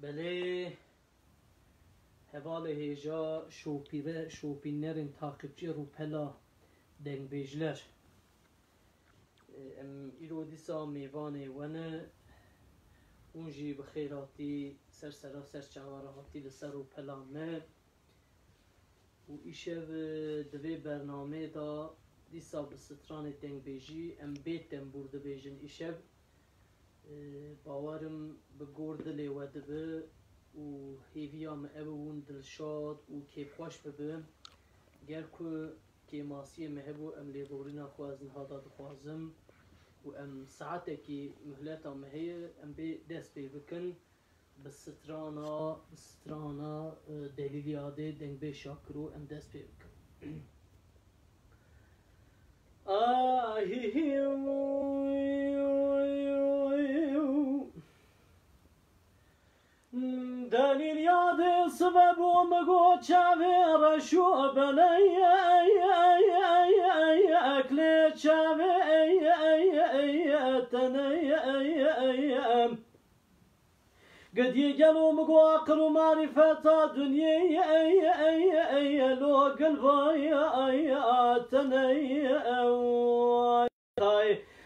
بله هوال هیجا شوپینرین تاقیبچی رو پلا دنگ بیجلر ایرو دیسا میوانه ونه اونجی بخیراتی سر چهارهاتی لسر رو پلا نه و ایشو دوی برنامه دا دیسا بستران دنگ بیجی بیتم برده بیجن ایشو باورم به گرد لیوده به و هیویام اون دلشاد و که خوش ببین گر که ماسی مهبو ام لیبورینا خوازن هادا خوازم و ام ساعته که مهلتا مهیه ام بی دست بی بکن بسترانا دلیلیاده دنگ بی شاکرو ام دست بی بکن دلیل یاد سبب و مگو چاوی رشو بلی اکلی چاوی تنی قدی گلو مگو عقل و معرفتا دنیا لو قلبی تنی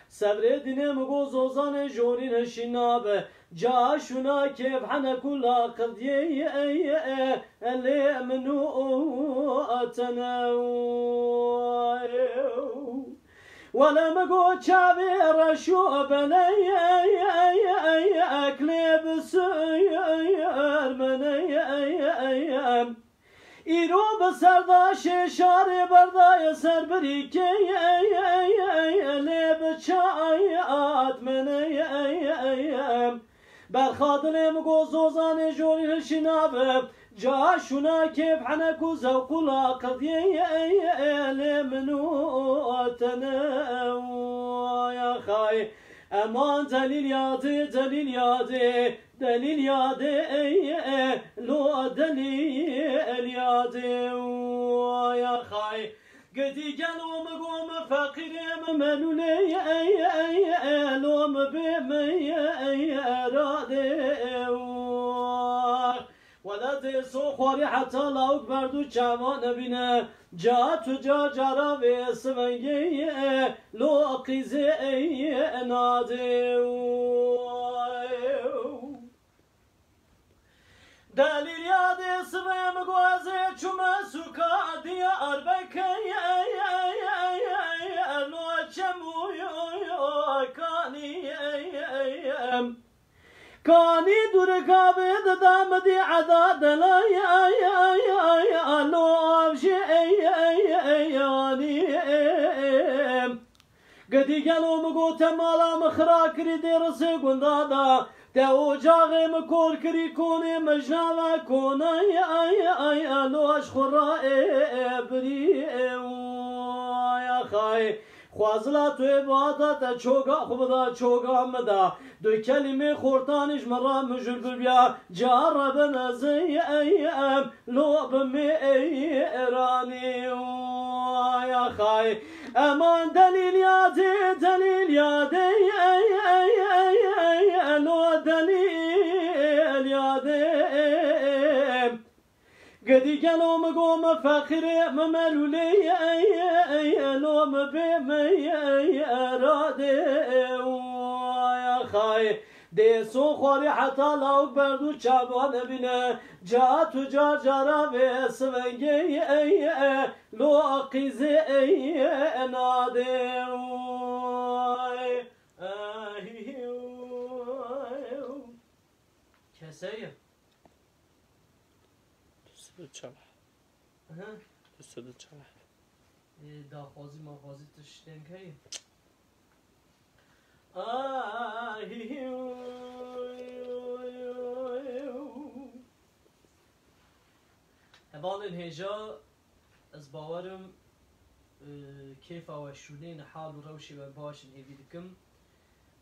سبر دینه مگو زوزان جورین شنابه جاشونا كيف حنا كلها قضية اللي منو أتناو ولا مقو شابي رشو بني أكلي بسير مني إيرو بسرداشي شاري برداي سر بريكي اللي بتشايات مني برخادن مگو زوزان جوری شنابه جاشونا كيف حنكو زوقلا قضية لمنو تنو يا خاي امان دليل يادي لو دليل يادي يا خاي قدي قالوا مقوم فقير ممنوني لوم بمي رادي ولا تسو خوري حتى لو بردو جوان بينا جات جارا وسمي لو قيزي نادي دلیل یاد سویم گوزه چوم سوکا دیار بکی لو چموی کانی دور کابه دام دی عداد لای لو آبشی قدی گلو مگو تمالا مخرا کری دیر سگوندادا تو جاغم کور کری کنه مجنوا کنه لو اشخورا بری یا خای خوازلا توی بادا تا چوگا خوبدا چوگا مدا دو کلمه خورتانش مرا مجرد بیا جارب نزیم لو بمی ایرانی یا خای امان دلیل یادی لو دلیل یادی قدي قالوا مقوم فاخر مملولي لوم بمي رادي يا خاي دي سو خوري حتى لو بردو شابان بنا جات جارا وسمنجي لو قيزي نادي كسيه استاد چلا داخوازی مغازی تشتن که هبال الهجا از باورم كيف وشونين حال وروشي وباشن هيفي دكم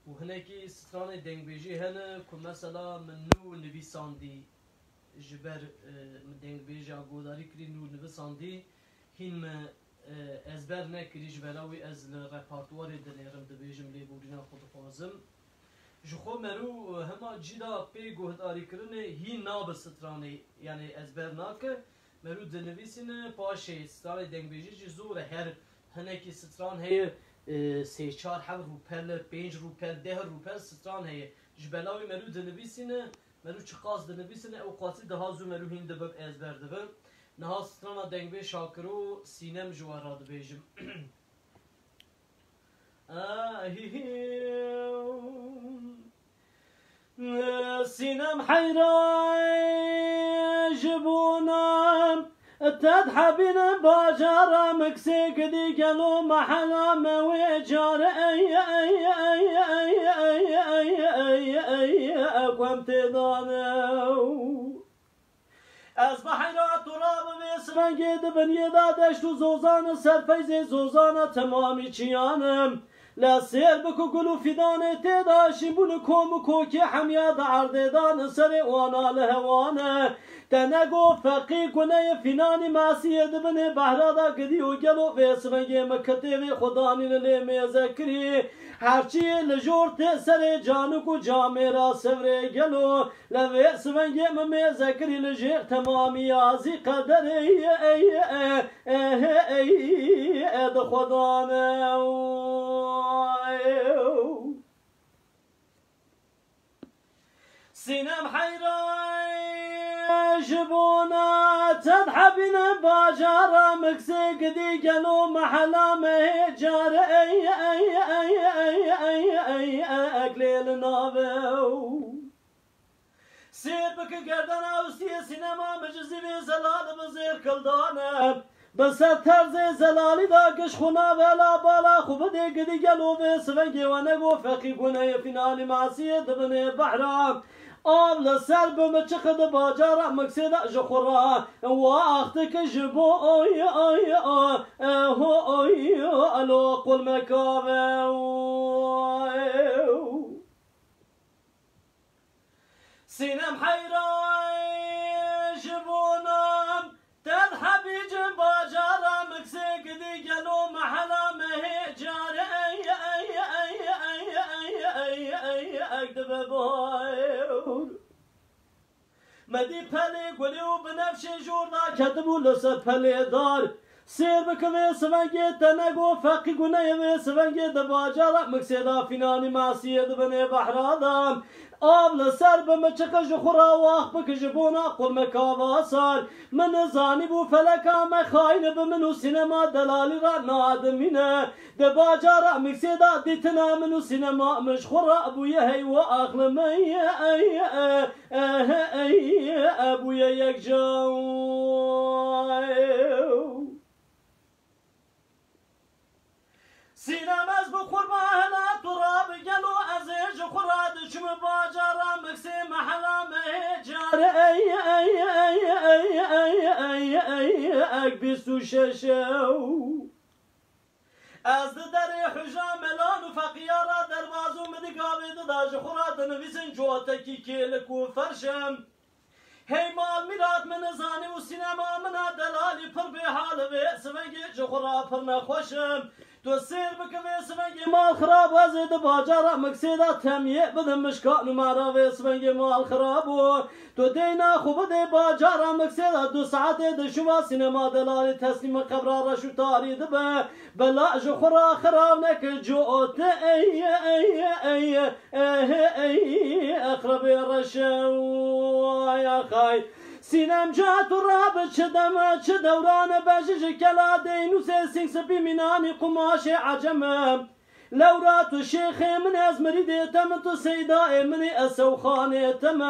وهناكي ستران دنگ بيجي هنا كمثلا من نو نويساندي جبر دنگ بیجا گوداری کری نور نویساندی هین ازبر نکری جبراوی از رپارتوار دلیرم دبیجم لی بودینا خود خوازم جخو مرو هما جدا پی گهداری کرنه هی ناب سترانه یعنی ازبر ناکه مرو دنویسینه پاشه سترانه دنگبیجی جی زوره هر هنکی ستران هی سه چار هر روپل پنج روپل ده روپل ستران هی جبلاوی مرو دنویسینه مرو چقاس دنویسینه او قاسی ده هازو مرو هین دبب ازبر دبب نها ستران دنگبی شاکرو سینم جوارا دبیجم سینم حیران جبونم تدحبين باجارة مكسيك دي قالوا محلا موي جار اي اي اي اي اي اي اي اي اقوم تضانو اصبح الى التراب باسم قيد بني دادشت زوزان سرفيزي زوزان تمامي چيانم لا سير بكو قلو فدان تداشي بنكم كوكي حمياد عرددان سري وانا لهوانا تنقو فقي كناي فناني ماسي دبني بحرادا قديو قلو فيسفنجي مكتبي خداني للي ذكري هرچی لجور سر جانو کو جامرا سوره گلو لوی سفنگی ممی ذکری لجیر تمامی آزی قدر ای ای ای اد خدانه سینم حیران جبونا تضحبين باجارة مكسيك دي قالوا محلا مهجار اي اي اي اي اي اي اقليل نابو سيبك قردنا وستي سينما مجزي بزلال بزير كلدانا بس طرز زلالي دا قشخونا ولا بالا خوب دي قدي قالوا بسفنجي ونقو فقي قناي فينالي معصية دبني بحرام آل سر بمچخد باجارا مكسيدا جخورا واختك جبو اي اي هو اي الو قل مكاوي سينم حيران جبونام تذهبي جنب باجارا مكسيك دي قالوا محلا مهجار اي اي اي اي اي اي اي اكدب بايور مدي پلي قليو بنفشي جورنا كتبو لسر پلي دار سير بكوي سفنگي تنقو فقي قناي سفنگي دباجارا مكسيدا فيناني ماسيه دبني بحرادام آبل سر بمچق جخورا واخ بكجبونا قل مكاوا صار من زاني بو فلكا مخاين بمنو سينما دلالي را نادمينه دباجارا مكسيدا ديتنا منو سينما مشخورا ابويا هي واخل مي اي اي ابويا يكجاو سینم از بخور با هلا تراب گلو ازش خوراد شم باجارا مکسی محلا مهجار ای ای ای ای ای ای ای اک بیستو ششو از در حجام ملان و فقیارا در بازو مدگاوید داج خوراد نویسن جوتکی کلکو فرشم هی مال میراد من زانی و سینما من دلالی پر به حال و سفنگی جخورا پر نخوشم تو سير بكوي سفنجي مال خراب وزيد باجارا مكسيدا تميه بدن مشكا نمارا في سفنجي مال خرابو تو دينا خوب دي باجارا مكسيدا 2 ساعت دشوا سينما دلالي تسليم قبرارا شو تاري دبا بلا جخرا خراب نك جوت اي اي اي اي اقرب الرشو يا خاي سینم جات و راب چدم چه دوران بجج کلا دینو سینگ سپی منانی قماش عجمم لورات شيخ من ازمري ديتم تو سيدا مني اسو خانيتم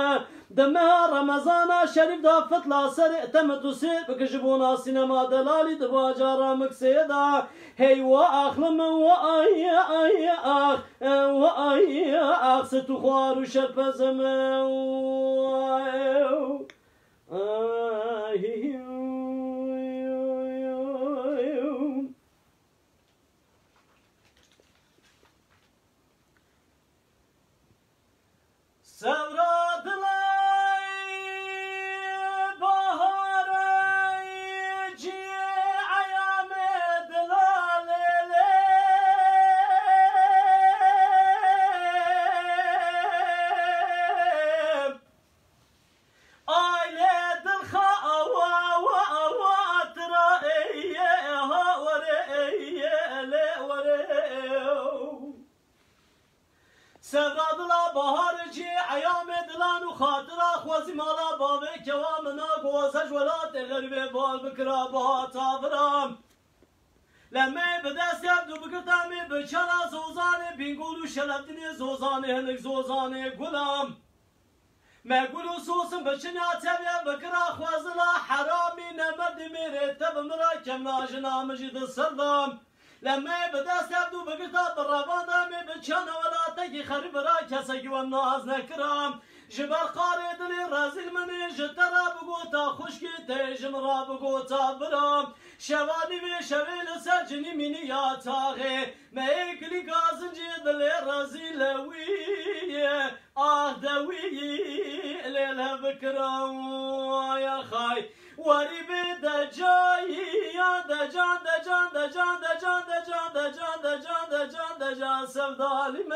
دمها رمضان شريف دا فتلا سر تم تو سي بكجبونا سينما دلالي دباجارا مكسيدا هي واخلم واي اي اخ واي اخ ستخوار شرفزم سورات خاطرا خوزی مالا باوی کوا منا گوزش ولات غریب بال بکرا با تابرام لما بدست یابدو بکرتامی بچانا زوزانه بینگولو شلبدنی زوزانه هنک زوزانه گلام ما گلو سوسم بچنیا تبیا بکرا خوزلا حرامی نمرد میره تب مرا کم ناجنا مجد سردم لما بدست یابدو بکرتا برابان دامی بچانا ولاتکی خریب را کسکی و ناز نکرام جبر قاره دلی رزیل منی جترا بگوتا خوشکی تیجم را بگوتا برام شوانی و شویل سجنی منی یا تاغه میکلی گازنجی دلی رزیل ویه آه دویه لیله بکرام یا خای وری به دجایی یا دجان دجان دجان دجان دجان دجان دجان دجان دجان سفدالیم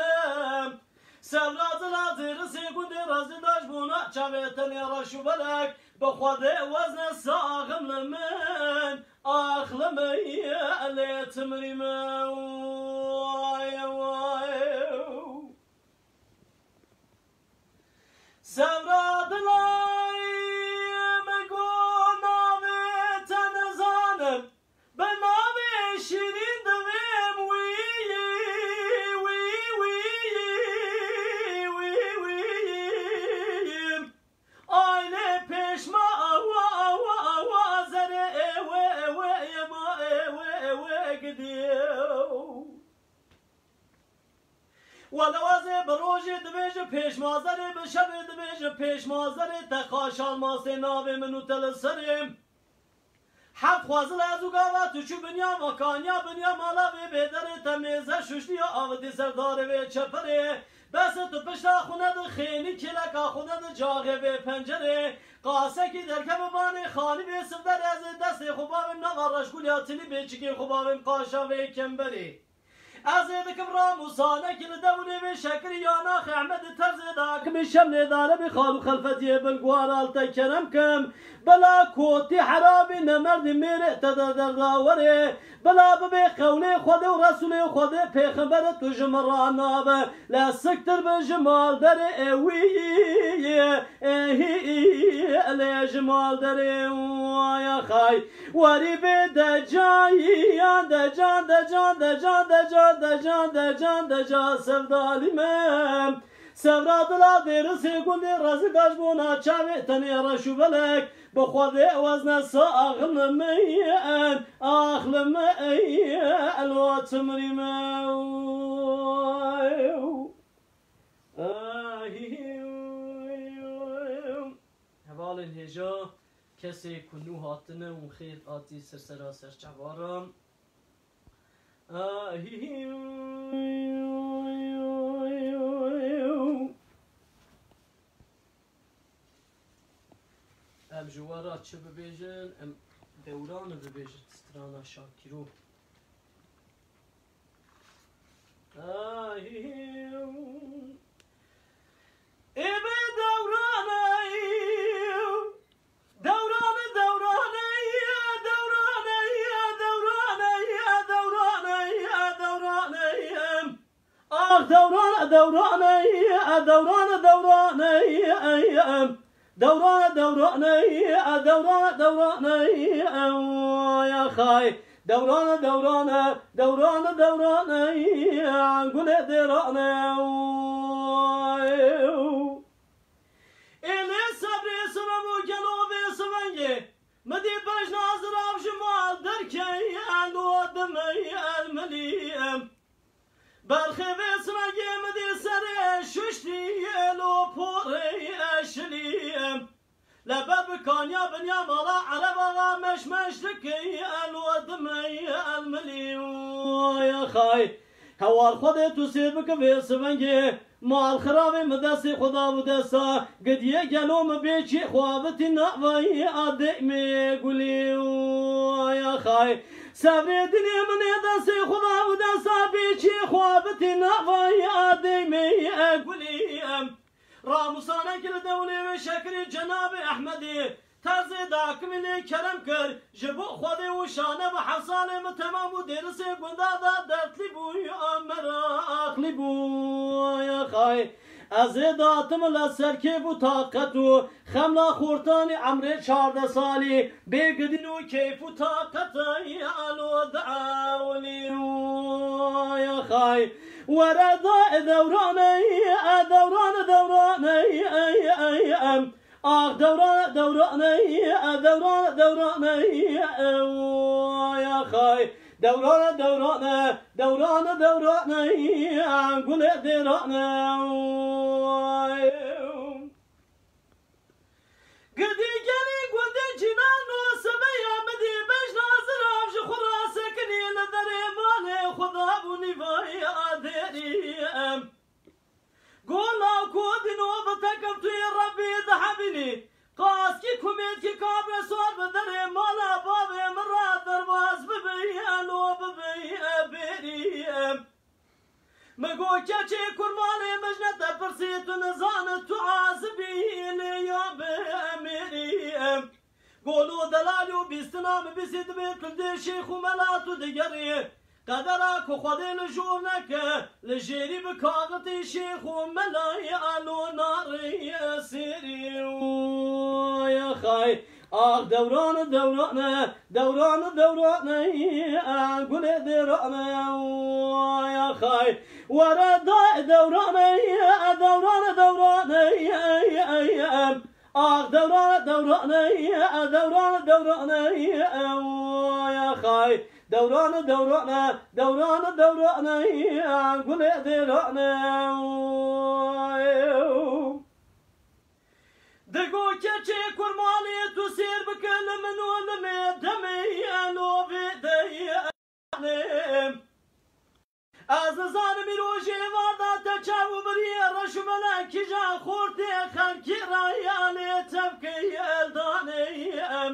سفرات لازر سيكون رازي داش بونا شابتني راشو بلك بخوذي وزن ساغم لمن اخلمي اللي تمري سفرات لاي مقول ناوي تنزانم بناوي شيرين دويم ولوازه بروجه دبیج پیش مازره بشب دبیج پیش مازره تخاشال ماسه ناوه منو تل سرم حف خوازل ازو گاوا توچو بنیا مکانیا بنیا مالا و بیدره تمیزه ششتی آودی سرداره و چپره بس تو پشتا خونه دو خیلی کلکا خونه دو جاغه و پنجره قاسه کی در کم بانه خانی به سفدر از دست خوباویم نوارش گولیاتلی بیچکی خوباویم قاشا و کمبری از ذکر راموسانه کل دوله به شکر یانا خحمد ترز داکم شمل داره بخالو خلفتی بلگوار آلتا کرم کم بلا کوتی حرابی نمرد میره تدر داوره بلا ببی قوله خود و رسول خود پیغمبر تو جمران نابه لسکتر به جمال در اوی جمال در ویا خای وری به دجایی دجان دجان دجان دجان دجان دجان دجان سفدالیم سفرات لا دیر سیگون دیر رزی داش بونا چاوی تنی رشو بلک بخوادی وزن سا اغل میان اغل میان الوات مریم حوال هجا کسی کنو هاتنه اون خیر آتی سرسرا سرچوارم ام جوارات چه ببیجن ام دوران ببیجن سترانا شاکیرو ایبه دوران دوران دوران دوران دوران دوران دوران آخ دوران دوران دوران دوران دوران دوران دوران يا خاي دوران دوران دوران دوران عنقول دران إلي صبري سمو جلوبي سمنجي مدي باش ناظر أو جمال دركي عنو دمي المليم برخي سمنجي مدي سري ششتي لو بوري أشليم لباب كانيا بنيا مالا عربا مش مشتكي الودمي المليم يا خاي هوار خودت تو سيبك في سمنجي مال خراب مدسي خدا ودسا قد يجلوم بيشي خوابتي نقوي أدئمي قولي يا خاي سافري دنيا من يدسي خدا ودسا بيشي خوابتي نقوي أدئمي قولي راموسانه كل دولي وشكري جناب أحمدي تازي داكمني كرم كر جبو خودي وشانه بحصالي متمام ودرسي قندا دا درتلي بو يا مرا أخلي بو يا خاي از داتم لسرکی بو طاقتو خملا خورتانی عمر 14 سالی بگدینو کیف و طاقتای آلو دعاونی یا خای وردا دورانی آخ دورانی یا خای دورانه گل درانه گدی گلی گنده جنان و سبه آمدی بش ناظر آفش خورا سکنی لدر مانه خدا بونی وای آدریم گولا کودین و بتکم توی ربی دحبینی قاس کی کمید کی کابر سوار بدر مالا بابی مرا درواز ببین و ببین مگو کچه کرمانی مجنت پرسی تو نزان تو عازبین یا بمیریم گولو دلالیو بیستنام بیسید بیت کلده شیخ و ملاتو دگری قدرا که خود لجور نکه لجیری بکاغتی شیخ و ملای آلو ناری سیری یا خای آخ دورانه گل درانه یا خای ورد دورانه آخ دورانه یا خای دورانه گل درانه دگو کچه کرمانی تو سیر بکن منو لمی دمیانو بدیانم از نزانمی روژه واردا تچاو بری رشمنا کجا خورده خلکی رایانه تبکی الدانیم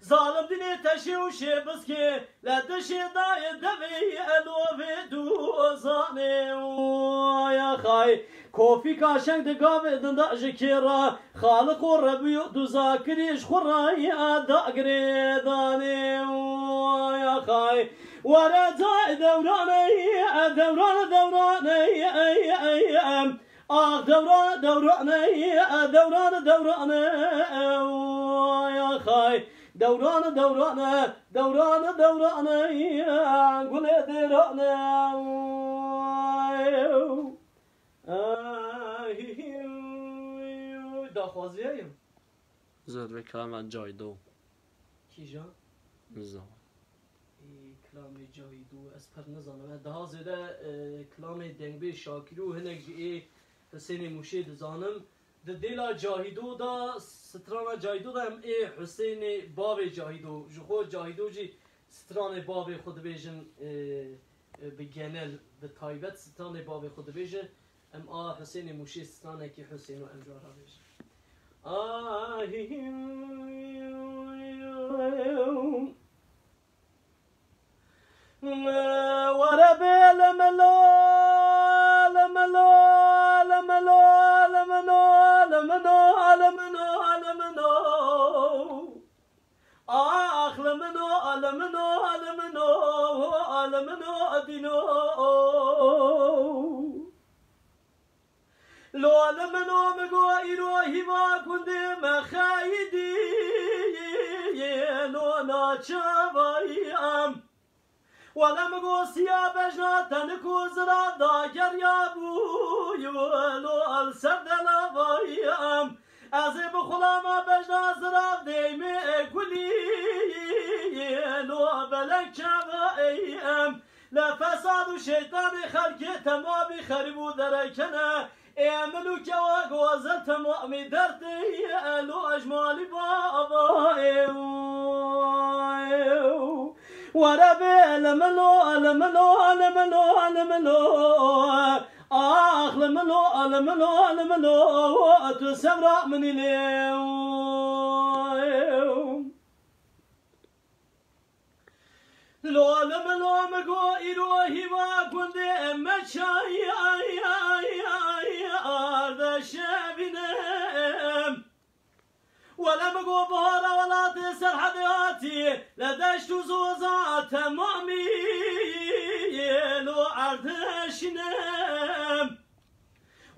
ظالم دینی تشی و شبس که لدشی دای دوی الوی دوزانه یا خای کوفی کاشنگ دگاوه دندا جکیرا خالق و ربیو دوزاکریش خورای داگریدانه یا خای ورد دورانه آخ دورانه یا خای دورانه گل درانه داخوازی هایم زود به کلام جایدو کی جان؟ زود کلام جایدو از پر نزانم ده زده کلام دنگبه شاکرو هنگ جی حسین موشی دزانم ده دیلا جاهیدو دا ستران جاهیدو دا هم حسین باب جاهیدو جخو جاهیدو جی ستران باب خود بیجن بگنل به تایبت ستران باب خود بیجن ام حسین موشی سترانه که حسین و امجارا بیجن وربي لملو آخ لمنو دينو لو لمنو مگو ایرو هیوا کنده مخایدی لو ناچوایم ولم قوسيا بجنا تنكو زرا داگر يا بوي ولو السد لافايام ازي بخلاما بجنا زرا ديمي كلي لو بلك شبايام لا فساد شيطان خلقي تمامي خربو دركنا اعملوا كواق وزلت مؤمي درتي لو اجمالي بابا وربي لملو آخ لملو تسبرا من اليوم لو لملو مقو إلهي ما كنت مشاي هذا شابنا ولا مقو بهارا ولا تسر حدياتي لدشت زوزا تمامي لو عردشنم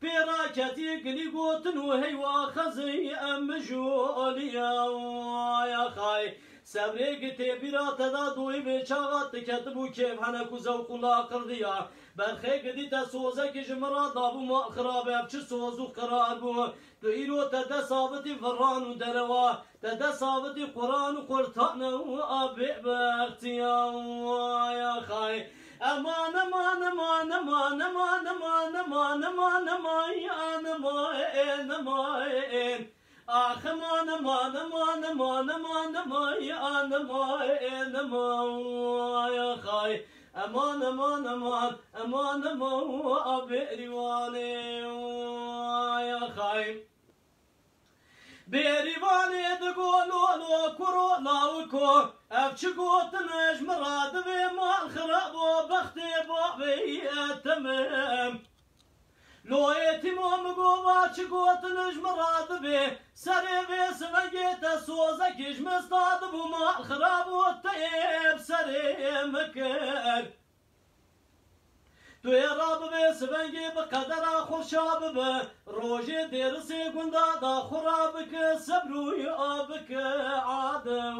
پیراکتی گلی گوتن و هیوا خزی ام جولیا یا خای سبری گتی بیرات دا دوی به چاغات کتبو کیف هنکو زوق لا قردیا برخی گدی تا سوزه که جمرا دابو ما خرابه چه سوزو قرار بو تو ایرو تدا ثابتی فران و دروا تدا ثابتی قرآن و قرطان و آبی بختیا یا خای امان امان امان امان امان امان امان امان امان امان امان آخ امان امان امان امان امان امان امان امان یا خای امان امان امان امان امان آبی ریوانه یا خای بریوانه دگو لولو کرو لاوکو افچه گوتنش مراد به مال خراب و بخت بابیتمم لو ایتیمام گو باچه گوتنش مراد به سره به سوگیت سوزکش مستاد بو مال خراب و تیب سره مکر تو راب به سبنگی به قدر خوشاب به روژه درسی گنده دا خراب که سبروی آب که عادم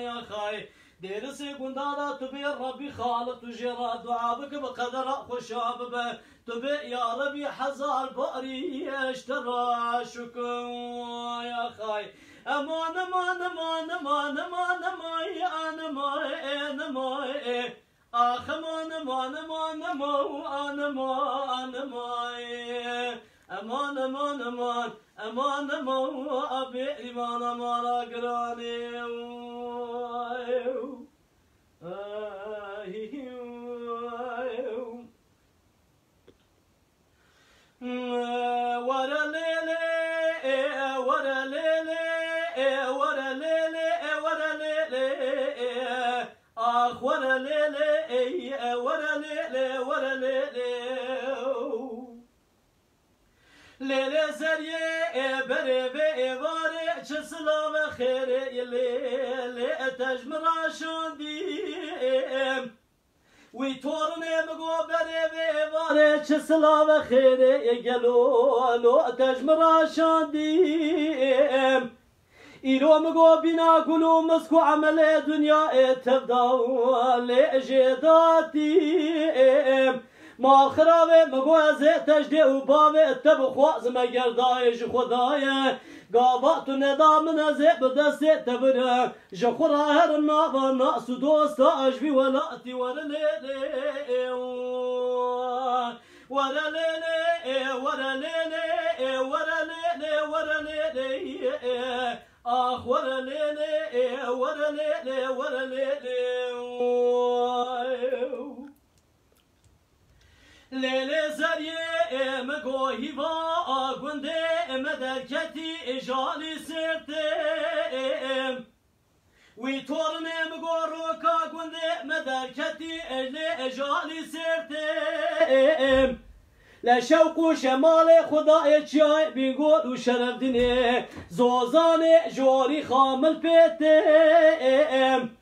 یا خای درسی گنده دا تو به ربی خالق تو جرا دعا بکه به قدر خوشاب به تو به یا ربی حزار باری اشترا شکم یا خای امان امان امان امان امان امان امان امان آخ امان امان امان امان امان امان امان امان امان امان ابی ایمان مارا گرانی ورا لیلی ورا لیلی ورا لیلی ورا لیلی آخ ورا لیلی ورا لیلی ورا لیلی لیلی زریه بره به ایواره چه سلام خیره لیلی تجمرا شندیم وی تورنه مگو بره به ایواره چه سلام خیره گلو تجمرا شندیم ایرو مگو بینا گلو مسکو عمل دنیا تبدا لجداتیم ما خرابه مگو از تجده و باوه تب خواز مگردای خدایه گاوات ندام نزه بدست تبره جخورا هر ناوا ناس و دوست اجوی ولاتی ورلیلی ورلیلی ورلیلی ورلیلی ورلیلی آخ ورلیلی ورلیلی ورلیلی لیلی زریه مگو هیوا گنده مدرکتی اجالی سرتیم وی تورنه مگو روکا گنده مدرکتی اجالی سرتیم لشوق و شمال خدای چای بینگول و شرف دینه زوزان جوری خامل پیتیم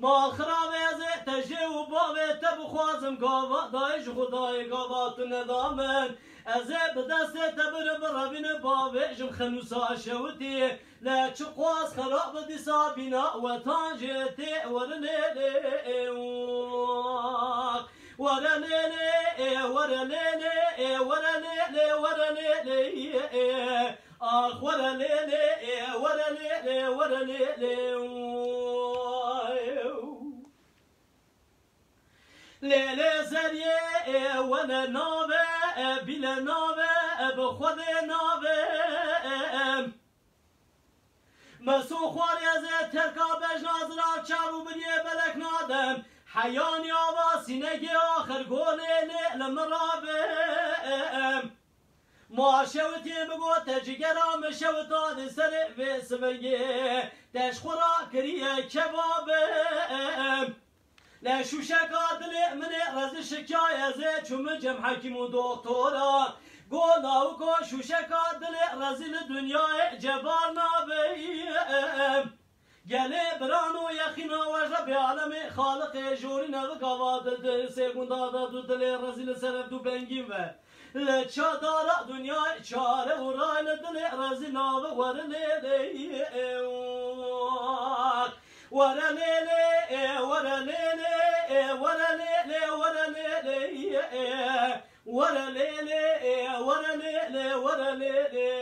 ما خراب از تجه و باوه تب خوازم گاوا دایش خدای گاوا تو ندامن از به دست تبر برابین باوه جم خنوسا شوتی لچ خواز خراب دیسا بینا و تانجتی ورلیلی ورلیلی ورلیلی ورلیلی ورلیلی آخ ورلیلی ورلیلی ورلیلی لیلی زریه ولا نابه بلا نابه بخود نابه مسو خواری از ترکا بجناز را چارو بریه بلک نادم حیانی آوا سینگی آخر گوله لمرابه ما شوتی بگو تجگرام شوتان سر و سویه تشخورا کریه کبابه لا شو شكادل من رز شكاية زي شو مجم حكيم ودكتورا قولا وكو شو شكادل رز الدنيا جبارنا بي گله برانو یخینا وجب عالم خالق جوری نوک آواد دل سگوندا دو دل رزیل سرف دو بنگیم و لچا دارا دنیا چاره و رای دل رزیل ناو ورلیلی ورلیلی ورلیلی ورلیلی ورلیلی ورلیلی ورلیلی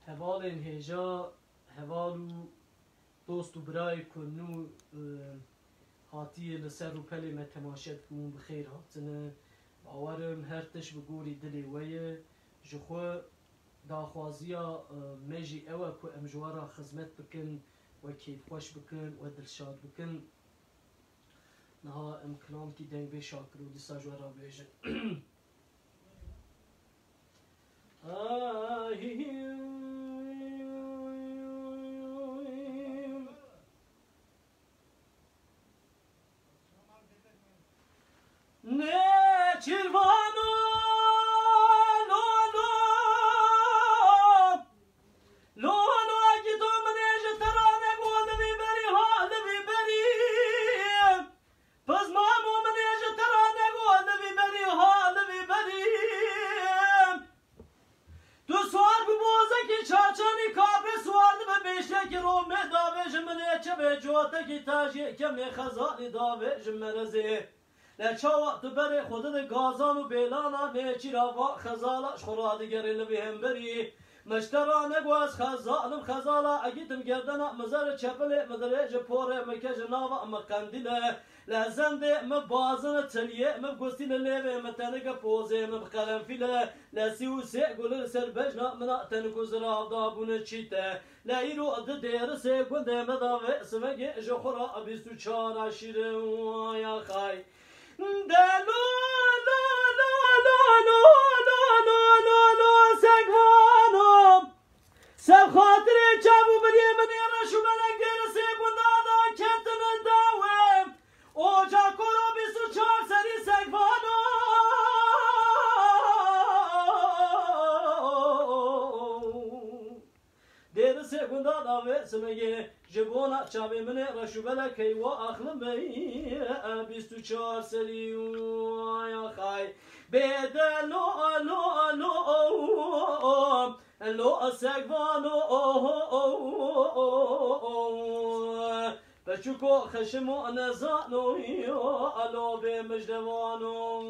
هوال این هجا هوالو دوست و برای کنو هاتی لسر و پلی ما تماشد کن بخیر هاتنه باورم هرتش بگوری دلی ویه جخوا داخوازیا مجی اوه که امجوارا خزمت بکن و کیف خوش بکن و دلشاد بکن نها امکلام کی دنگ به شاکر و دیسا جوارا بیجن نه چیروانو لونو اگه تو منیج ترانه گونه بیبری حال بیبری پس مامو منیج ترانه گونه بیبری حال بیبری تو سوار ببوزه که چاچانی کابه سوار به بیشه که رومه داوه جمنه چه به جوته که تاجی کمی خزانی داوه جمرزه لچا وقت بره خودت گازان و بیلانا نیچی را خزالا شخورا دیگری لبی هم بری مشترا نگواز خزالم خزالا اگیتم گردنا مزار چپله مدرج پوره مکج ناوا مقندله لزنده مبازن تلیه مبگستین لیوه متنگ پوزه مبقلنفیله لسیو سی گل سر بجنا منا تنکو زراف دابون چیته لایرو اد دیر سی گنده مداوه سمگه جخورا بیستو چارا شیره یا خای دلو لو لو لو لو لو لو لو سگوانم سب خاطر چابو بری منی رشو ملک دیر سی گندادا کتن داوم اوجا کرو بیسو چار سری سگوانم دیر سی گندادا و سمگه جبونا چابه منه رشو ملکی و اخلم بی بیستو چار سری یا خای بیده لو لو لو لو سگوانو بچوکو خشمو نزانو الو به مجدوانو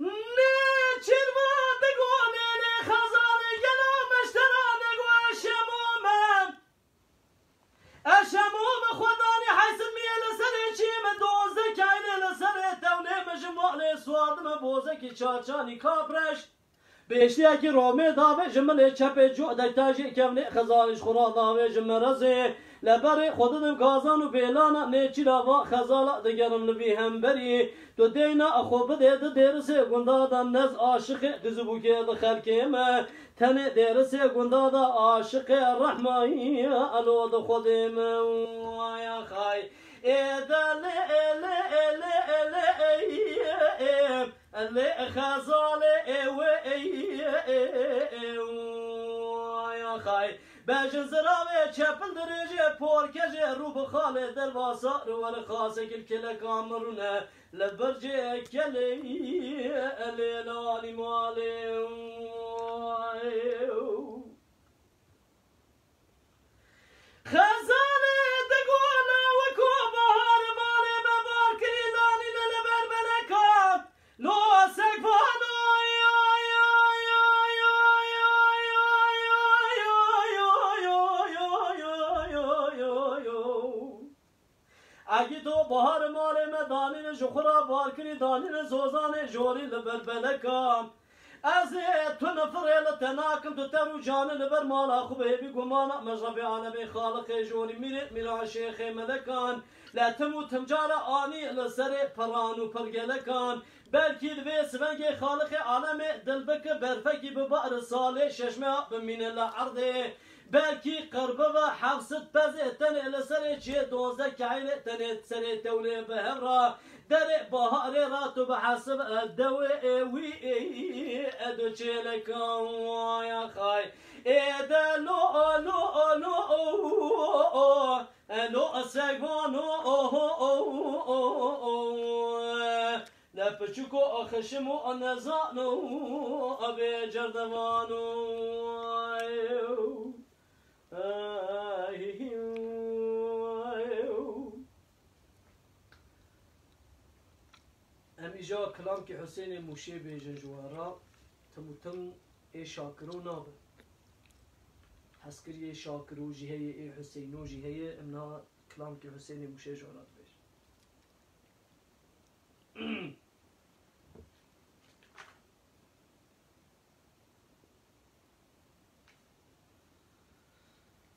نه چروا دگونه نه خزانه گلا مشترانه گو اشموم خدانی حیث میل سر چیم دوزه کینه لسر دونه مجموعه سواردم بوزه کی چاچانی کابرش بیشتر کی رومه داوه جمله چپه جو دکتاجی کمنه خزانش خورا داوه جمرزه لبر خودم گازان و بیلانا نیچی را خزالا دگرم نبی هم بری تو دینا خوب دید درسه گندادا نز عاشق دزبو که خلکیم تن درسه گندادا عاشق رحمایی الو د خودم یا خای ایدل ال ال ال ال خزال او یا خای بجن زراوه چپل درجه پورکجه رو بخاله در واسا رو ور خاصه کل کل کامرونه لبرجه کلی لیلالی مالی خزانه دگولا و کو بهار مالی ببار کری دانی لبر بلکات لو سگفانو اگه تو بهار مال دانین جخورا بار کری دانین زوزان جوری لبر بلکام از تو نفر تناکم تو ترو جان لبر مالا خوبه بی گمانا مجرب عالم خالق جوری میرا شیخ ملکان لا تموت تمجار آنی لسر پرانو پرگلکان بلکی دوی سبنگ خالق عالم دلبک برفکی ببار ساله ششمه بمین العرض belki qırbı ve hafsıt bezeten ele serçe doze kaile tenet sere tevle behra در بهار رات و به حسب دوی ادوچلک یا خای ادلو لو لو لو سگوانو لا پچکو خشمو نزانو ابي جردوانو امیجا کلام که حسین موشه بیجن جوارا تموتن ای شاکرو نابه حسکری ای شاکرو جیهه ای حسینو جیهه امنا کلام که حسین موشه جوارا بیج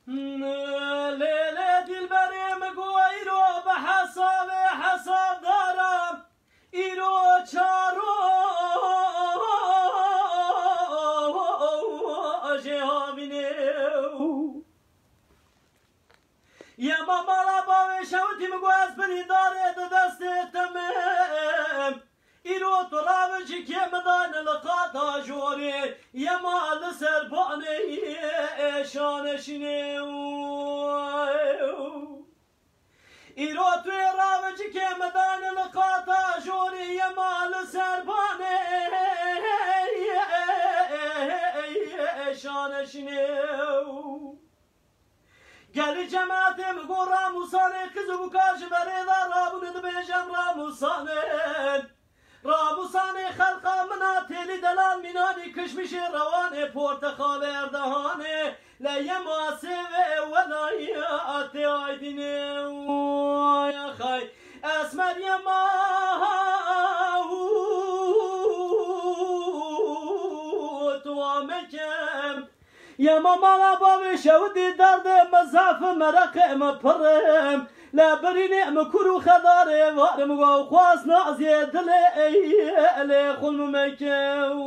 لیله دلبری مگوی رو به حساب دارم ایرو چارو جهابینه یه مامالا باوی شوتی مگو از بنی داره دست تمام ایرو طلاب جی که مدان لقاطا جوری یه مال سربانه شانشینه ایرو توی راوجی که مدان لقاطا جوری یه مال سربانه شانشینه گلی جماعتم گو راموسانه کزو بکاش بریدا رابونه دو بیجم راموسانه خلقا منا تیلی دلال مینانی کشمش روانه پرتخال اردهانه لیا ماسوه ولایات آیدینه یا خای اسمر یما تو آمکم یما مالا باوی شودی درد مزاف مرقم پرم لبرینه مکرو خداره وارم و خواست نازی دل ایلی خلم مکم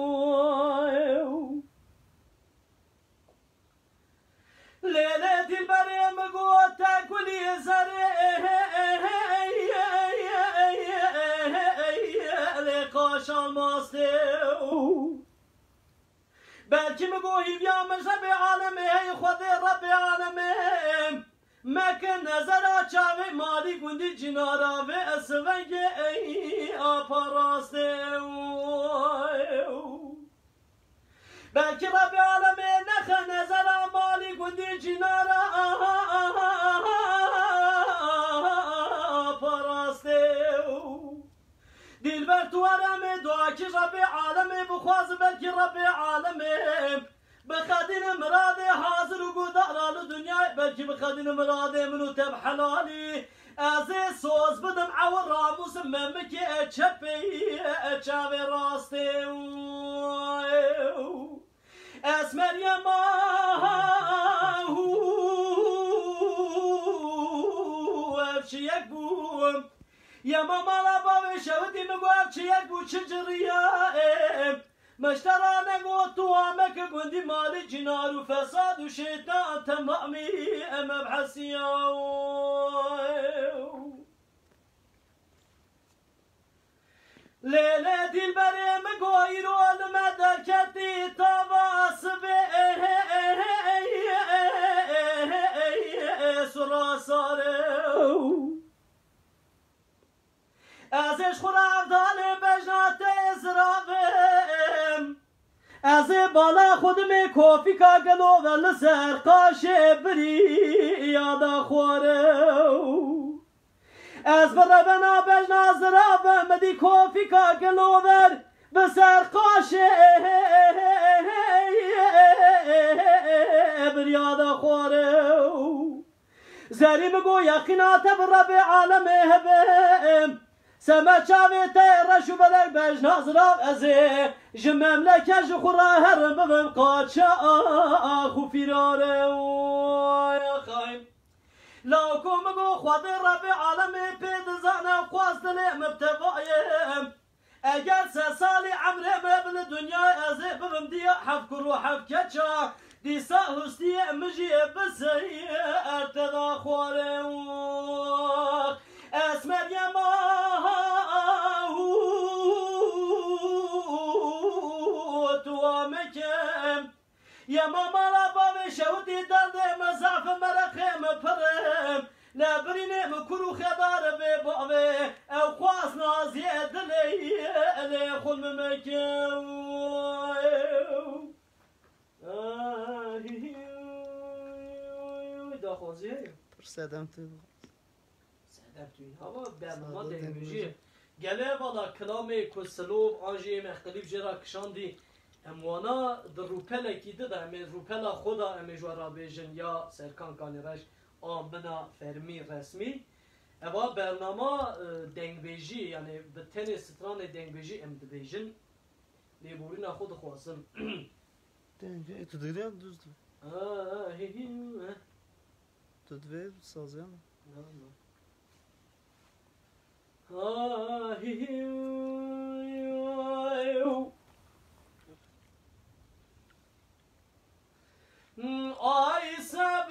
لیله دلبری مگو تاکلی زره لقاشان ماسته بلکه مگو هیویا مجرب عالمه خود رب عالمه مکن نظر چاوی مالی گندی جنارا و اسونگ آپا راسته بلکه رب عالمه نخ نظر مالی گندی جنارا آپا راسته دلبر تو ارمه دعا که رب عالمه بخواز بلکه رب عالمه بخدین مراد حاضر و گودارال دنیا بلکه بخدین مراد منو تب حلالی از سوز بدم عور راموس ممکی چپی چاوی راسته اسمر یما افشی یک بوم یما مالا باوی شودی مگو افشی یک بو چجریه مشترانه گو تو آمک گندی مالی جنار و فساد و شیطان تمامی مبحثی لیله دلبری مگو ایران مدرکتی تواصبه سراساره ازش خورافدان بجنات ازرافم از بالا خودم کوفی کاگلو ول سرقاش بری یادا خوره از بربنا بجنا زرافم مدی کوفی کاگلو ول بسرقاش بری یادا خوره زری مگو یقینات برب عالم هبم سما چاوی تیرش و بلک بج نازراف ازه جمملکه جخورا هرم ببم قاچا آخو فیراره یا خایم لاکو مگو خود رب عالمی پید زانه خواست مبتوایم اگر 3 سالی عمره مبل دنیا ازه ببم دیا حف کرو حف کچا دیسا هستیه مجیه بسی ارتدا خواره اسمر یما تو آمکم یما مالا بابی شودی درده مزاف مرخم پرم نبرینه مکرو خدار به بابی او خواست نازیه دلی خون ممکم داخوزیه صدم تو صدم توی هوا برنامه دنگویی گله والا کلام کسلوب آنجی مختلف جرا کشاندی اموانا در روپله کی ده امی روپلا خدا امی جوارا بیجن یا سرکان کانیرش آمنا فرمی رسمی اوا برنامه دنگویجی یعنی به تن ستران دنگویجی ام دبیجن لیبورینا خود خواستم دنگه تو دیگه هم دوست تو دوی سازه هم آی سبب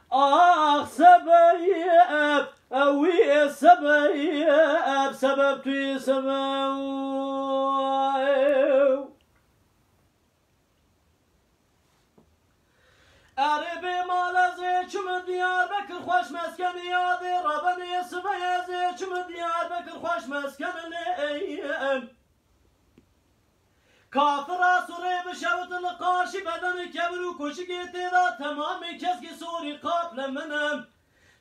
آخ سبب اوی سبب سبب توی سبب عربی مالازه چم دیار بکر خوش مسکن یاد ربنی سبیازه چم دیار بکر خوش مسکن لیم کافر سوره بشوت لقاشی بدن کبر و کشگی تیدا تمامی کس کی سوری قابل منم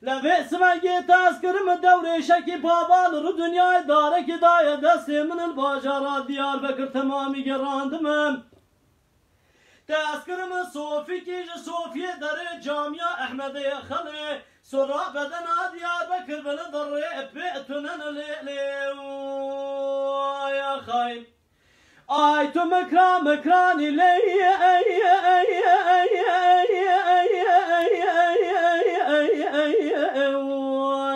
لبه سمگی تذکرم دوره شکی پابال رو دنیای داره که دای دست من الباجارا دیار بکر تمامی گراندمم تذکرم صوفی کیج صوفی در جامعه احمد خلی سرا بدن دیار بکر بنا در پیتونن لیلی یا خایم آی تو مکرانی لی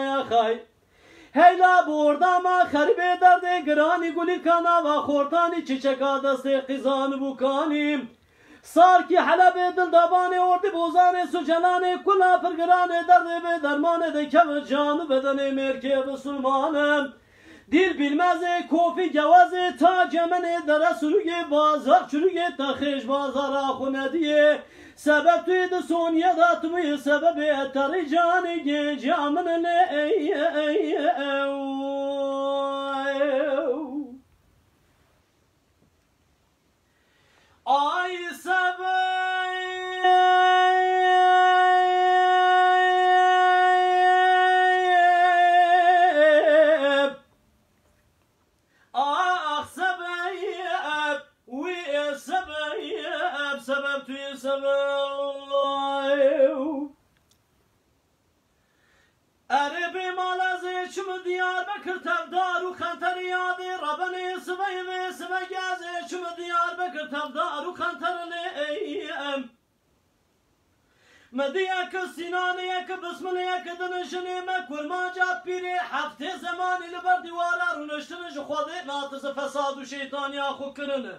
یا خایم هیلا بردم خریب درد گرانی گلی کانا و خورتانی چچکا دست قیزان بکانیم سار کی حلب دل دبان اردی بوزان سجلان کلا پرگران درد به درمان دکم جان بدن مرکب سلمانم دل bilmez kofi gavaz ta cemene dara sürüge bazar çürüge tahiş bazara khune diye sebep tuydu soniye datmı sebebi tari cani ge camın le ay sebep tüy sebep Erebi malazı çımı Diyarbakır tevdaru kantari yadı Rabani sıvayı ve sıvı gezi çımı Diyarbakır tevdaru kantarını eyyem مديك السنانيك بسمليك دنشني مكور ما جاب بيري حفتي زماني لبردي وارار ونشتنش خودي ناطز فساد وشيطان ياخو كرنه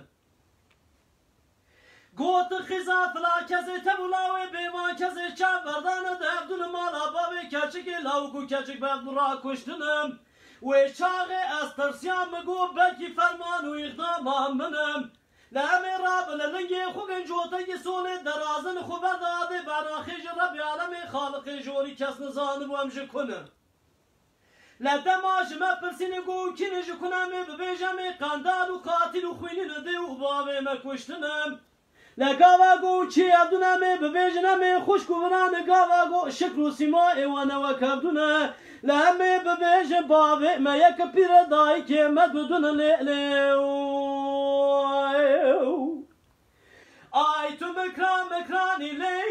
گوت خیزا فلا کسی تبولاوی بیما کسی چند بردانه دهدون مالا باوی کچک لاوکو کچک بردون را کشتنم و چاقی از ترسیان مگو بلکی فرمان و اقدام منم لهمی راب للنگی خوگن جوتگی سونه درازن خوبر داده براخیج ربی عالمی خالقی جوری کس نزانه بو امجه کنه لدماش ما پرسینی گو کنج کنمی ببیجمی قندال و قاتل و خوینی نده و باوی مکشتنم لگاوا گو چی عبدونمی ببیجنمی خوش کوبران گاوا گو شکر و سیما ایوانه و کبدونه لهمی ببیجن باوی ما یک پیر دایی که مدودون آی تو مکرانی لی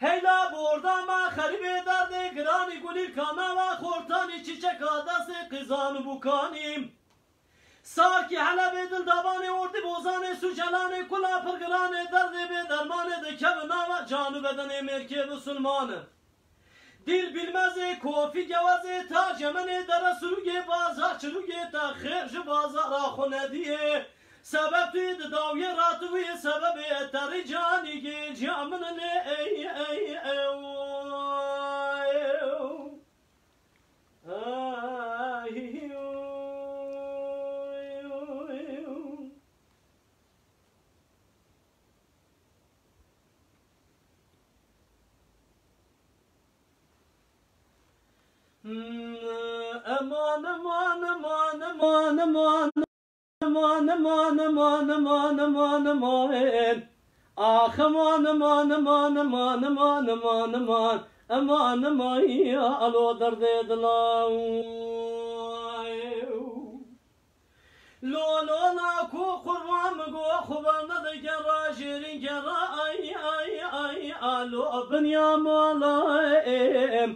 هیلا بردم خریب درد گرانی گلی کانا و خورتانی چیچک آدست قیزان بکانیم ساکی حلب دل دابانه اردی بوزانه سوچلانه کلا پرگلانه درد به درمانه دکب ناو جانو بدن مرکه بسلمانه دل bilmez kofi gevazı ta cemene dara sürüge bazar çürüge ta xerj bazara xone diye sebep tüyd davye ratı sebep tari cani ge camın ne ey aman aman aman aman aman aman aman aman aman aman aman ah aman aman aman aman aman aman aman aman aman ya alo derde dilav lo lo na ku kurban go khubana de gera jirin gera ay ay ay alo abnya malaim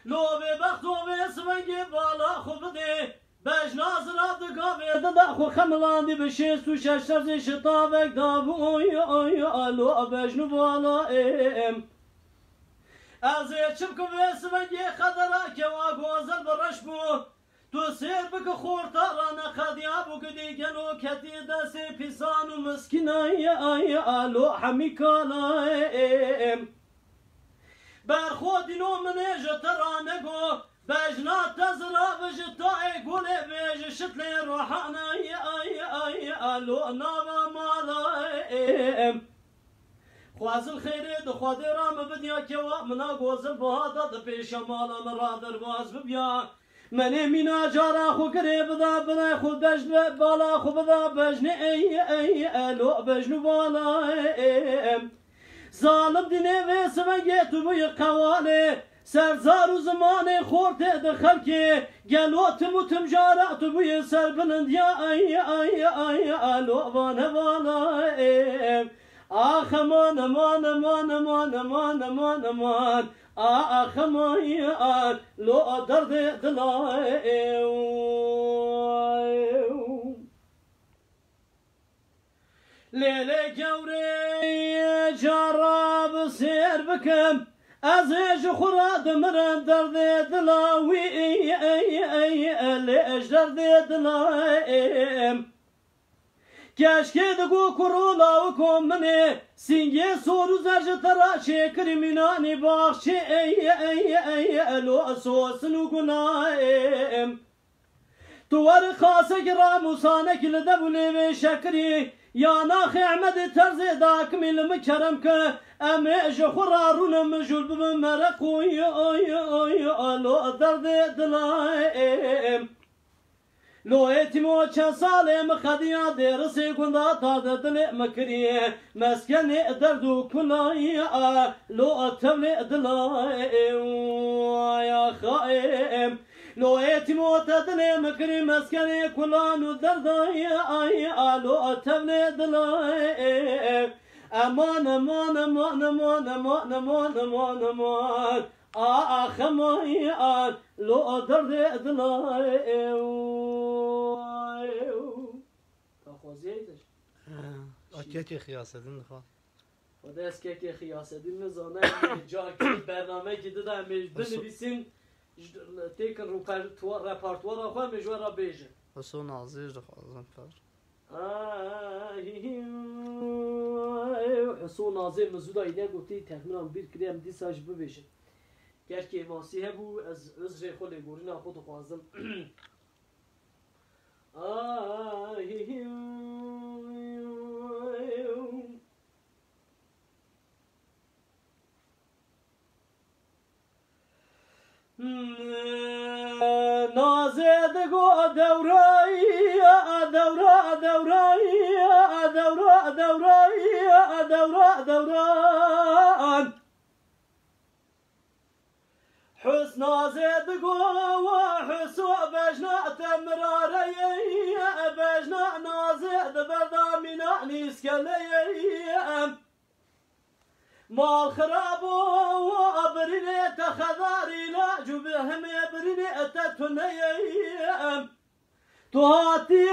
لو به بخت و به سونگ بالا خوب ده بج نازرات گاوه ده خو خملاندی بشه سو ششتر زش تابک دابو اوی اوی آلو بجنو بالا از چمک و سونگ خدرا که و گوزل برش بو تو سیر بک خورتاران خدیا بو کدی گلو کتی دست پیسان و مسکین ای آلو همی کالا بر خود اینو منه جترانه گو بجنات تزرا بجتا ای گوله بیج شتل روحانه ای الو ناوا مالا خوازل خیره دو خود رام بدیا که و منا گوزل بهادا دو پیش مالا مرادر باز ببیا منی مینا جارا خو کری بدا بنا خود بجن بالا خو بدا بجن ای الو بجنو بالا ظالم دینه و سمگه تو بوی قواله سرزار و زمان خورده دخل که گلو تموتم جارا تو بوی سر بلند یا ای الو بانه بالا آخ امان امان امان امان امان امان امان آخ امان لو درد دلای لیله گوره جراب سیر بکم ازش خوراد مرم درد دلاوی لیش درد دلایم کشکه دگو کرولا و کم منه سینگه سورو زرج تراشه کرمینانی باخشه لو سوسنو گنایم توار خاصه گراموسانه کل دبوله و شکری یا ناخ احمد طرز داکمیل مکرم که امیش خورارون مجول بمرقوی لو درد دلایم لو اتمو چه ساله مخدیا درسی گنده تا دل مکریه مسکن دردو کنایی لو تبل دلایم یا خائم لو اتمو تدل مکری مسکن کلانو دردای لو تبل دلایم امان امان امان امان امان امان امان امان آخ امان لو درد دلایم خوزیدش آکه خیاستین دخواه خدا اسکه که خیاستین نزانه جا که برنامه که داده همیش بنویسین تیکن رپارتوار آخواه مجوه را بیجه حسون عزیز دخواه پر حسون نازه مزودا ایده گفتی تکمیلان بیر کریم دیساش ببیشه گر که واسیه بو از عذر خود گورین خود خوازم نازه دگو دورایی دورا دورایی دورا دورایی دورا دوران حسن زد قوة حسو بجنا تمراري بجنا نازد بردامنا نيسكلي مال خرابو وابرني تخذاري لا جبهم يبرني اتتني تو هاتی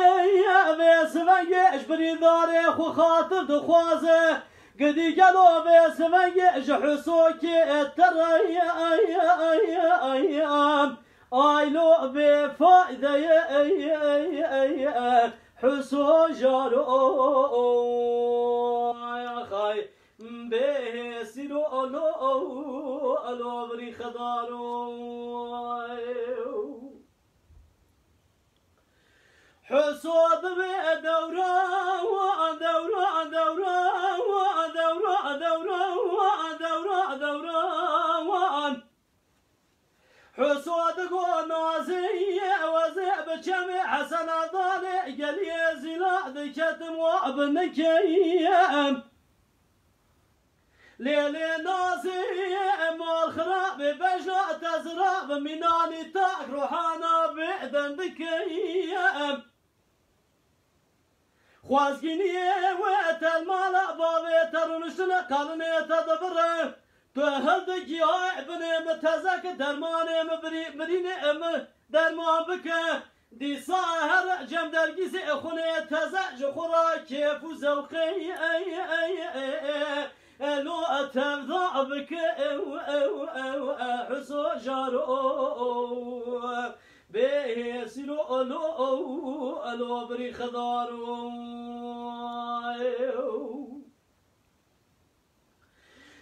و سفنگش بریداره خو خاطر دخوازه قدی قلو و سفنگش حسو که ترى آیلو بفایده حسو جارو خای به سیرو الو بری خدارو حسود به دورا دورا دورا دورا دورا دورا دورا حسود گو نازی وزه بچم حسن داله گلی زلاد کتم و ابنکیم لیلی نازی مال خراب بجنا تزراب منانی تاک روحانا بدندکیم خوازگینیه و تلمالا باوی ترونشتنا کالنی تدبره تو هلدگی های بنیم تزک درمانیم برینیم درمان بکه دیسا هر جم درگیز خونه تزک جخورا کیف و زوقی لو تفضع بك حسو جارو به سلو الو بري خضارو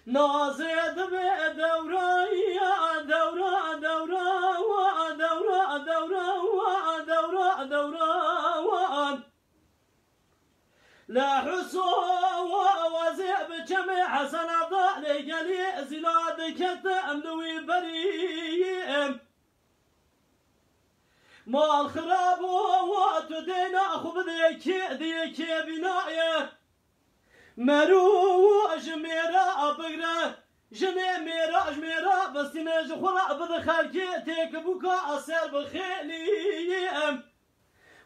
نازد بدورا دورا دورا دورا دورا دورا دورا لا حسو وزئب جمع حسن ضالي قلي زلاد كتم لوي بريم مال خراب وتدينا اخو ذيك بنايه مرو جميرا بقرا جميرا بس نج خرا بدخلكي تيك بوكا اصل بخيلي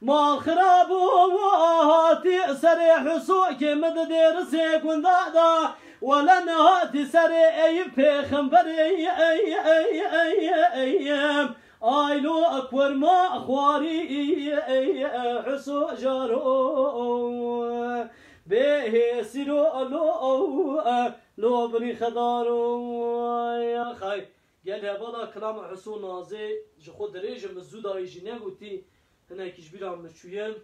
ما خراب وهاتي سري حسوك مدد رسيك وندادا ولا نهاتي سري اي بيخم بري ايام ايلو اكبر ما اخواري حسو جارو به سيرو لو بري خدارو يا خاي قال هبالا كلام حسو نازي جخو دريج مزودا يجينا قلتي هنا كيش بيرام مشوين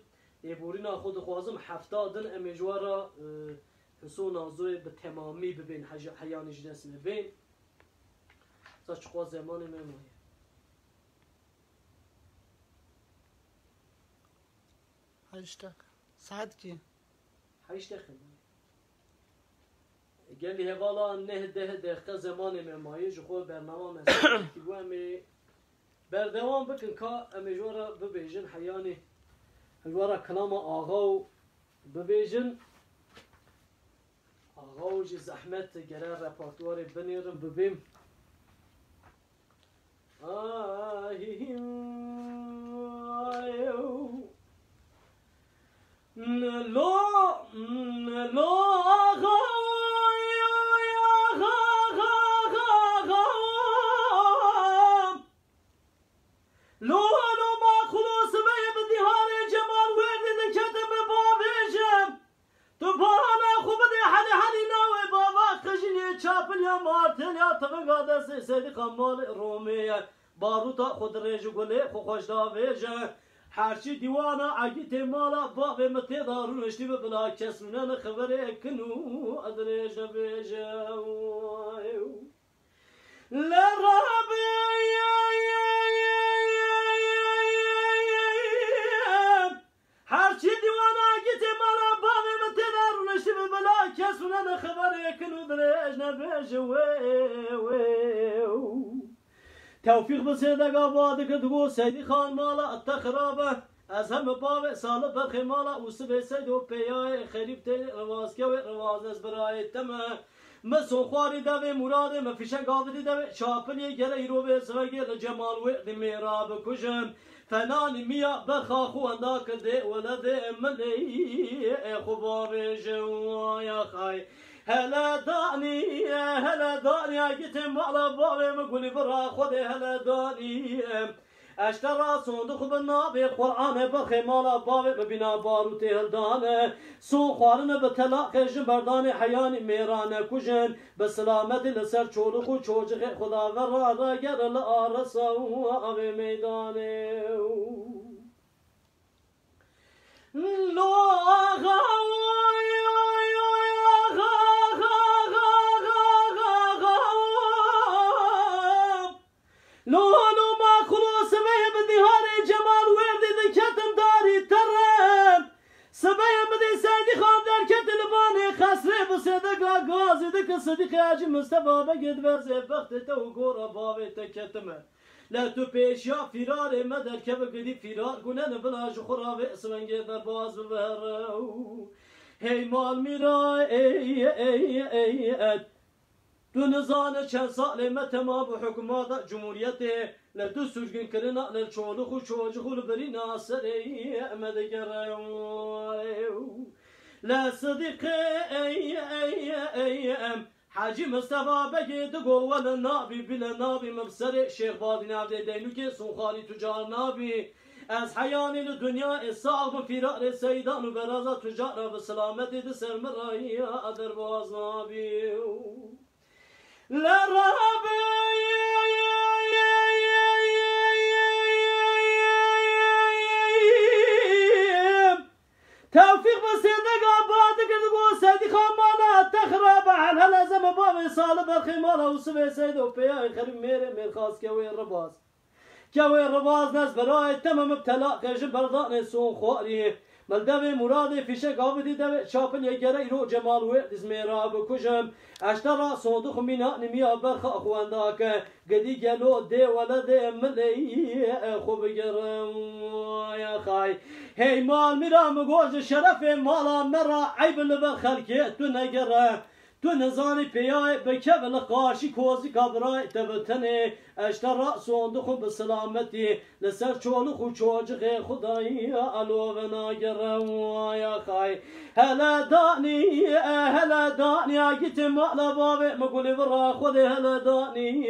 يبورينا خود خوازم حفتادن امجوارا حسو نازوي بتمامي ببين حياني جنس ببين ساش خواز زماني مموي هشتك ساعد كي حيش دخل قال لي هبالا نهده دقيقة زماني مموي جخو برنامه مسئله كيبو امي بردوام بکن که امیجوارا ببیجن حیانی امیجوارا کلام آغاو ببیجن آغاو جی زحمت گره رپارتوار بنیرم ببیم لو آغاو لو ما خلوص بي بديهار جمال وردي دكتم بابيجم تبانا خو بدي حدي ناوي بابا خجني چاپل يا مارتن يا تفنقاده سيدي قمال رومي باروتا خود ريج گله خو خوش داويجه هرچی دیوانا عگیت مالا باب متی دارون اشتی بلا کسونن خبر کنو ادريج بيجه لربي هرچی دیوانا گیت مالا باوی من تدارو نشتی بلا کسونه نخبره کنو درش نبیش توفیق بسیده گاباده که دگو سیدی خان مالا اتا خرابه از هم باوی سال برخی مالا اوسه به سید و پیای خریب تی روازگه و رواز از برای تمه مسون خواری دوی مراده مفیشن گاودی دوی شاپلی گره ایرو به سوگی جمال و میراب کشم فنان میا بخاخو انداك دي ولد ملي خبار جوايا خاي هلا داني اجيت على بابي مقولي برا خذي هلا داني اشترى صندوق بالنابي قرآن بخي مالا بابي ببنا باروتي هلدانه سو خوارن بتلاقي جبردان حياني ميرانه كجن بسلامت لسر چولخ و چوجخ خدا ورا را گر لآرسا و آبي ميدانه لو آغا لو ما خلوص سبيه بدي هاري جمال وردي دي كتم داري ترم سبيه بدي سيدي خان در كتل باني خسري بصدق غازي دك صديق اجي مصطفى بقد برزي بخت تو غورا بابي تكتم لا تو پیش یا فرار مدر که بگدی فرار گنن بلا جخورا و اسمنگه در باز ببر هی مال میرا ای تو نزانه چند سال متما به حکومت جمهوریت لدو سجن کرنا للچولخ و چوجخ لبری ناصر مدگر لا صديق ای حاجی مصطفى بگید گوال نابی بلا نابی مبصر شیخ بادی نابی دینو که سوخالی تجار نابی از حیانی لدنیا اصاق فرار سیدان و برازا تجار بسلامتی دسر مرایی درواز نابی لرابي توفيق بسيدك عبادك تقول سيدي خمانا تخرب على هلزم بابي صالب الخمالة وسبي سيد وبيا يخرب مير خاص كوي الرباز كوي الرباز ناس براي تمام ابتلاء كجب بردان سون خواري ملدوي مرادي فيشك عبدي دوي شابل يجري رو جمال وقت زميرا بكجم اشترى صندوق منا نميا برخ اخوان داك قدي جلو دي ولا دي ملي خوب جرم يا خاي هي مال مرا مغوز شرف مالا مرا عيب لبخلك تنقره تو نزانی پیای بکبل قاشی کوزی کبرای تبتنه اشترى صندوق بسلامتی لسر چولخ و چوجخ خدایی علو ناگرم یا خای هلا دانی اگیت مالا بابی مگولی برا خودی هلا دانی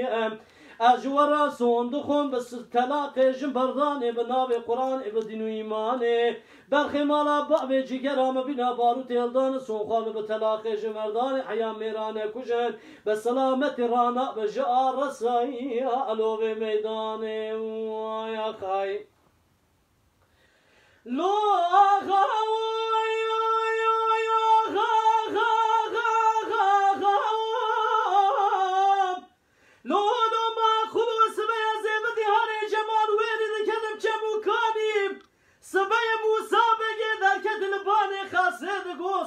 اجورا صندوقم بس تلاقي جنبرداني بنابي قرآن بدين وإيماني برخي مالا بابي جيجرام بنا باروت يلدان سوخان بتلاقي جنبرداني حيا ميراني كجن بسلامة رانا بجار رسائي ألو بميداني يا خاي لو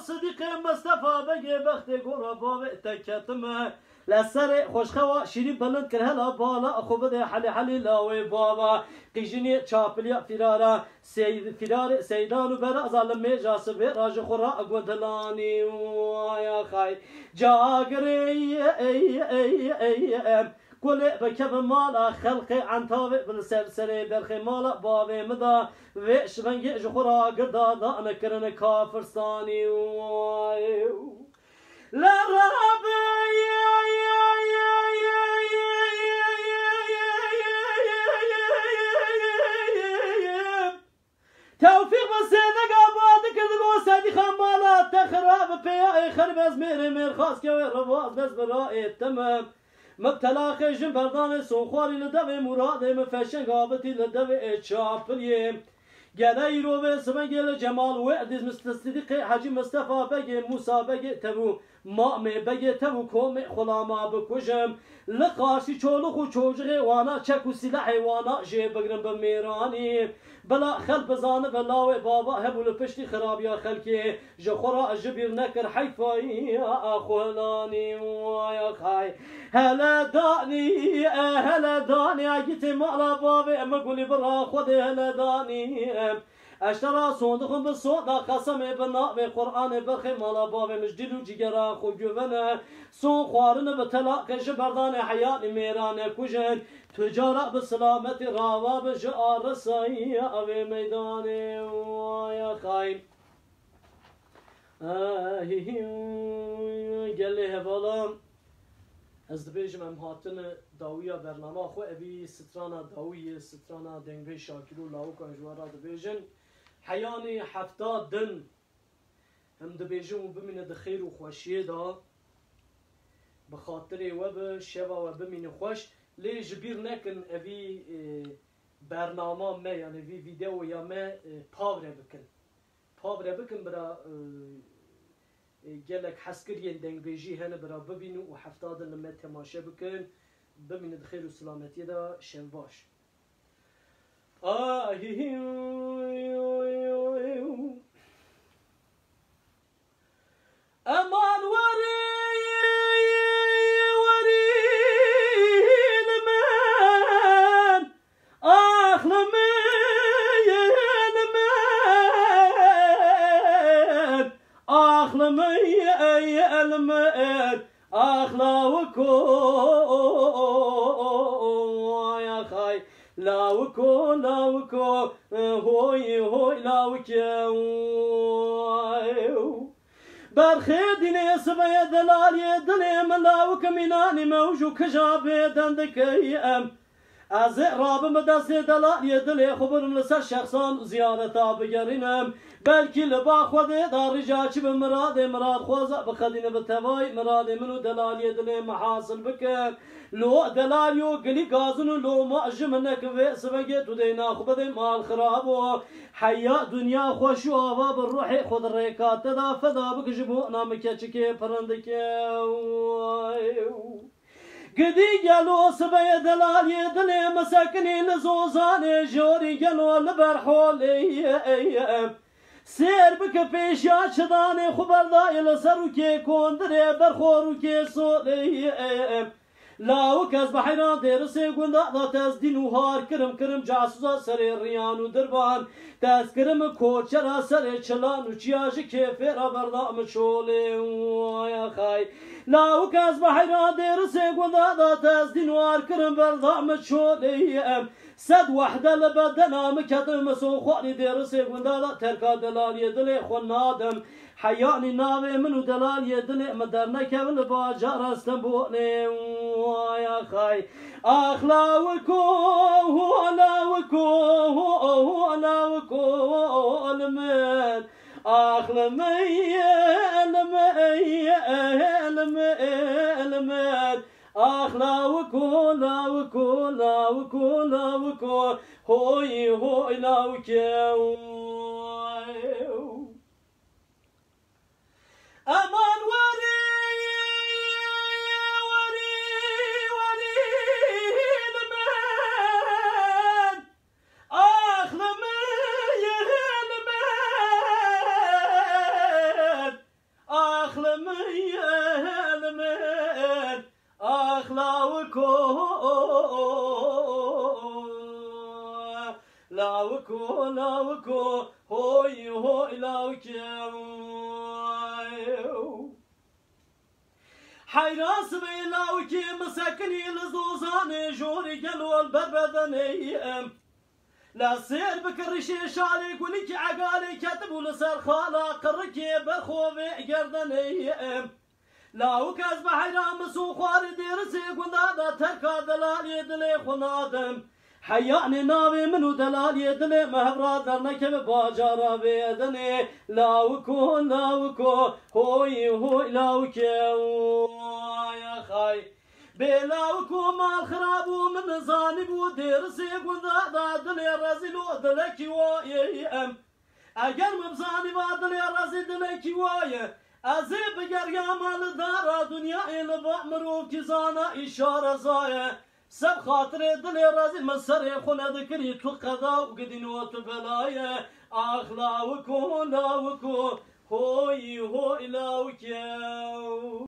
صديق مصطفى بقي بختي قربا تكتمه لسر خوشخوا شيري بلند كرهلا بالا اخو بده حلي لاوي بابا قيجني چاپليا فرارا فرار سيدان وبرا ظالم جاسب راج خورا اقودلاني يا خاي جاغري اي كل بكب مالا خلقي عن طاوع بالسلسلة برخي مالا بابي مدا ويش بنجي جخورا قدا دانا كرن كافرستاني لا رابي توفيق بسيدك عبادك تقول سيدي خمالا تخرب بيا خرب ازمير خاص كوي رواز بس برائي تمام مبتلا خيجن بردان سوخواري لدوي مرادي مفشن قابتي لدوي اتشابلي جلاي روبي سمجل جمال وعدز مستصدق حاجي مصطفى بقي موسى بقي تبو مامي بقي تبو كومي خلاما بكوجم لقاشي چولخ و چوجغي وانا چكو سلاحي وانا جي بقرن بميراني بلا خل بزانه بلاوي بابا هبو لپشتي خراب يا خلكي جخورا اجبير نكر حيفاي اخواني يا خاي هلا داني اجيت مالا بابي اما قولي برا خودي هلا داني اشترى صندوق بالصودا قسم بنا بقرآن برخي مالا بابي مجدلو جيجرا خو جونا سو خوارن بتلاقي جبردان حيان ميران كوجن تجارة بسلامة راوا بجار رسائي أبي ميداني يا خايم قال لي هبالا از دبیجم ام هاتن داویا برنامه خو ابی سترانا داوی سترانا دنگوی شاکلو لاو کنجوارا دبیجن حیانی 70 دن هم دبیجم و بمینه دخیر و خوشیه دا بخاطر و به شوا و بمینه خوش لی جبیر نکن ابی برنامه ما یعنی وی ویدیو یا ما پاوره بکن برا gelek heskiriyen dengbeji hene bera bibîn û heftadin li me temaşe bikin bimînin xêr û silametiye da şevbaş. Eman werî werîn men axlim أخلم يا المال أخلاوكو يا خاي لاوكو هوي لاوكو برخدني سبي دلال يدلي من لاوك مناني موجو كجابي دندك يم از راب مدست دلال يدلي خبرم لسر شخصان زيارتا بگرینم بلکه لبا خود دار رجاچ به مراد خوزا بخدینه به توای مراد منو دلالی دل محاصل بکن لو دلالیو گلی گازنو لو معجم نکوه سبگه تو دینا خوبه دی مال خرابو حیا دنیا خوشو آوا بالروح خود ریکات دا فدا بکجبو نامکه چکه پرندکه گدی گلو سبه دلالی دل مسکنی لزوزانه جوری گلو لبرحولی سیر بک پیشیا چدانه خبردای لسرو که کندره برخورو که سولی لاو کس بحیران دیرسی گنده دا تز دینو هار کرم جاسوزا سر ریانو دربان تز کرم کوچرا سر چلانو چیاج کیفه را بردام چولی یا خای لاو کس بحیران دیرسی گنده دا تز دینو هار کرم بردام چولی صد وحده لبدنا مكتم سوخاني درس غندالا تركا دلال يدلي خنادم حياني ناوي منو دلال يدلي مدرنا كبل باجار استنبوني يا خاي اخلاوكو لاوكو المن اخلمي المن أخلاوكو هوي لاوكو أمان وري المن أخلمي المن أخلاوكو هوي لاوكو حيراس بي لاوكي مسكني لزوزاني جوري قلو البربدني لا سير بكرشي شالي قوليك عقالي كتبو لسر خالا قركي برخوفي قردني لاو کس به حیرام سوخواری دیرسی گندادا ترکا دلالی دلی خنادم حیانی ناوی منو دلالی دلی مهبراد درنکه به باجارا بیدنی لاوکو هوی لاوکو یا خای به لاوکو مال خرابو من زانی بو دیرسی گندادا دلی رزیلو دلکی وایم اگر مبزانی با دلی رزی دلکی وایم ازی بگرگا مال دارا دنیا ایل با مروف کزانا اشاره زایه سب خاطر دل رازی من سر خونه دکری تو قضا و گدینو تو بلایه اخلاوکو هوی لاوکو